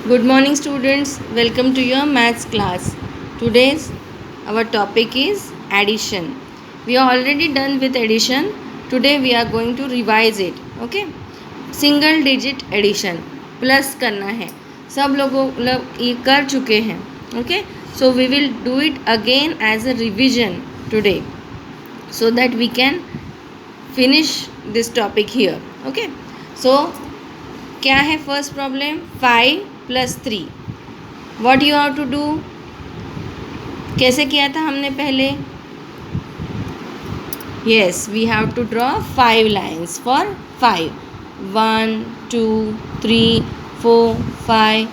Good morning, students. Welcome to your maths class. Today's our topic is addition. We are already done with addition. Today we are going to revise it. Okay? Single digit addition. Plus करना है. सब लोगों लोग ये कर चुके हैं. Okay? So we will do it again as a revision today, so that we can finish this topic here. Okay? So क्या है first problem? 5+3. What you have to do? कैसे किया था हमने पहले? Yes, we have to draw 5 lines for 5. 1 2 3 4 5.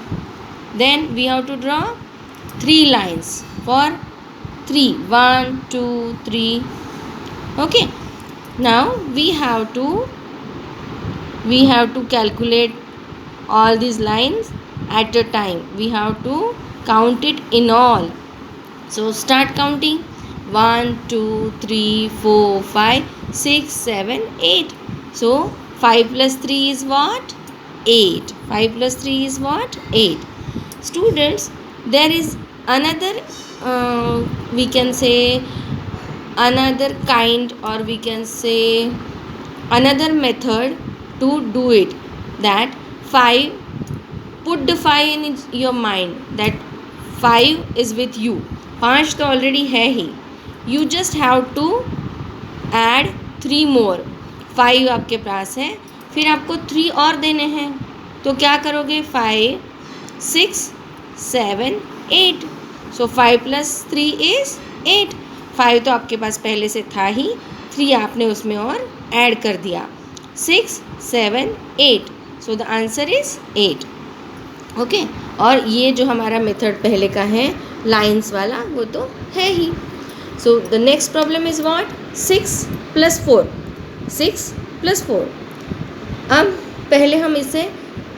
Then we have to draw 3 lines for 3. 1 2 3. Okay, now we have to calculate all these lines at a time. We have to count it in all. So start counting. 1 2 3 4 5 6 7 8. So 5 plus 3 is what? 8. 5 plus 3 is what? 8. Students, there is another we can say another kind, or we can say another method to do it. That 5, put the 5 in your mind that 5 is with you. 5 तो already है ही. You just have to add 3 more. 5 आपके पास है, फिर आपको 3 और देने हैं. तो क्या करोगे? 5 6 7 8. सो 5 plus 3 is 8. 5 तो आपके पास पहले से था ही, 3 आपने उसमें और ऐड कर दिया. 6 7 8. So the answer is 8. Okay, और ये जो हमारा मेथड पहले का है लाइंस वाला, वो तो है ही. So the next problem is what? 6 plus 4. 6 plus 4. अब पहले हम इसे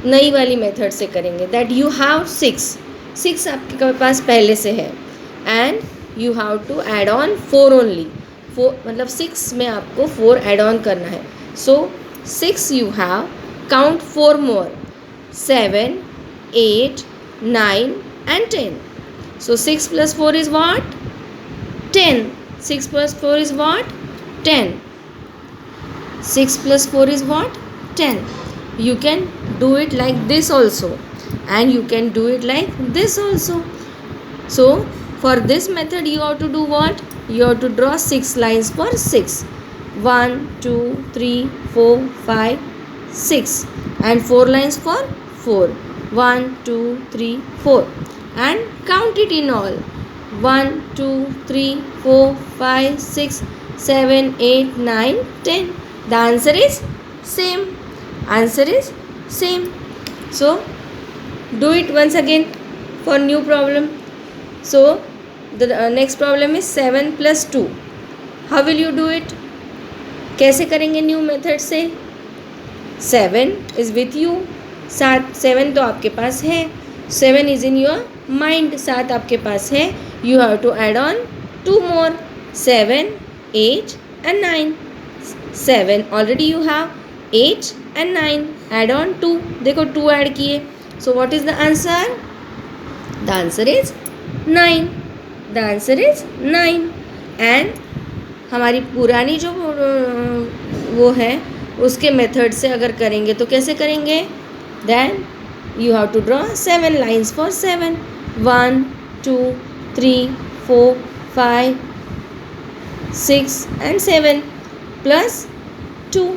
नई वाली मेथड से करेंगे. दैट यू हैव 6 आपके पास पहले से है, and you have to add on 4 only. 4 मतलब 6 में आपको 4 ऐड ऑन करना है. सो 6 you have, count 4 more. 7 8 9 and 10. So 6 plus 4 is what? 10. 6 plus 4 is what? 10. 6 plus 4 is what? 10. You can do it like this also, and you can do it like this also. So for this method you have to do what? You have to draw 6 lines for 6. 1 2 3 4 5 6, and 4 lines for 4. 1 2 3 4, and count it in all. 1 2 3 4 5 6 7 8 9 10. The answer is same. Answer is same. So do it once again for new problem. So the next problem is 7 plus 2. How will you do it? कैसे करेंगे new method से? 7 is with you. 7 तो आपके पास है. 7 is in your mind. 7 आपके पास है. You have to add on 2 more. 7 8 and 9. 7 already you have. 8 and 9 add on 2. देखो 2 ऐड किए. So what is the answer? The answer is 9. The answer is 9. And हमारी पुरानी जो वो है उसके मेथड से अगर करेंगे तो कैसे करेंगे? Then you have to draw 7 lines for 7. 1 2 3 4 5 6 and 7 plus 2.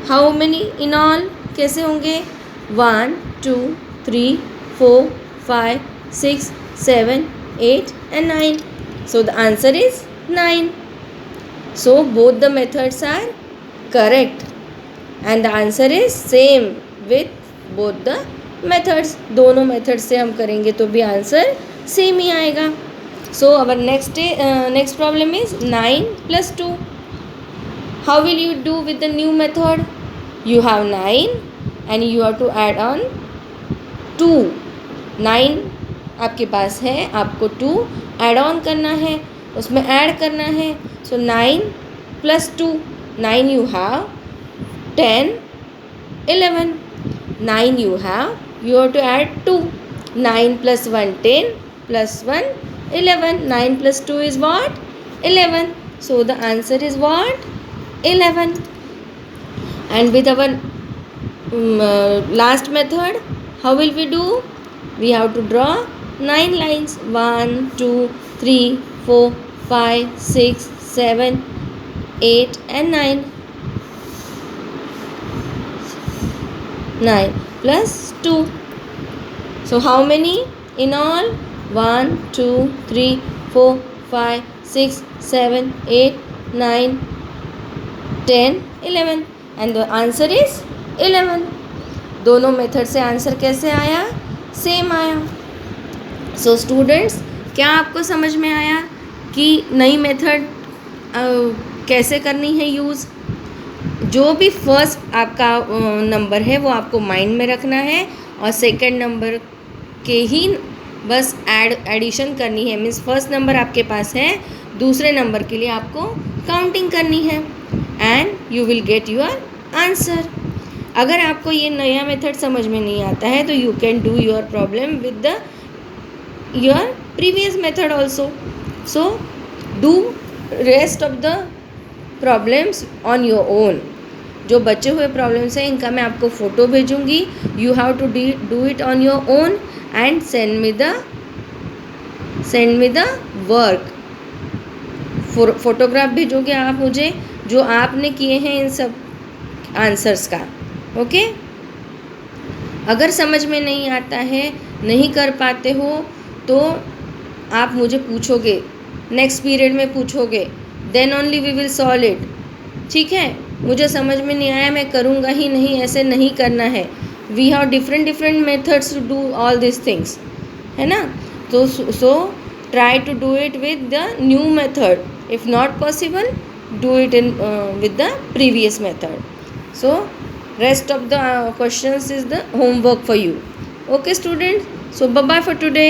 How many in all? कैसे होंगे? 1 2 3 4 5 6 7 8 and 9. So the answer is 9. So both the methods are correct, and the answer is same with both the methods. दोनों method से हम करेंगे तो भी answer same ही आएगा. So our next problem is 9 plus 2. How will you do with the new method? You have 9 and you have to add on 2. 9 आपके पास है, आपको 2 ऐड ऑन करना है, उसमें ऐड करना है. So 9 plus 2. 9 you have. 10 11. 9 you have. you have to add 2. 9 plus 1 10 plus 1 11. 9 plus 2 is what? 11. So the answer is what? 11. And with our last method, how will we do? We have to draw 9 lines. 1 2 3 4 5 6 7 8 and 9. 9 plus 2. So how many in all? 1 2 3 4 5 6 7 8 9 10 11. And the answer is 11. दोनों method से answer कैसे आया? Same आया. So students, क्या आपको समझ में आया कि नई मेथड कैसे करनी है यूज़? जो भी फर्स्ट आपका नंबर है वो आपको माइंड में रखना है और सेकंड नंबर के ही बस एडिशन करनी है. मीन्स फर्स्ट नंबर आपके पास है, दूसरे नंबर के लिए आपको काउंटिंग करनी है and you will get your answer. अगर आपको ये नया मेथड समझ में नहीं आता है तो you can do your problem with the your previous method also. So do rest of the problems on your own. जो बचे हुए प्रॉब्लम्स हैं इनका मैं आपको फ़ोटो भेजूँगी. You have to do it on your own and send me the work. Photograph भेजोगे आप मुझे जो आपने किए हैं इन सब आंसर्स का. ओके. अगर समझ में नहीं आता है, नहीं कर पाते हो तो आप मुझे पूछोगे, नेक्स्ट पीरियड में पूछोगे, then only we will solve it. ठीक है. मुझे समझ में नहीं आया, मैं करूँगा ही नहीं, ऐसे नहीं करना है. We have different methods to do all this things, है ना. तो so try to do it with the new method. If not possible, do it in with the previous method. So rest of the questions is the homework for you. Okay students, so bye bye for today.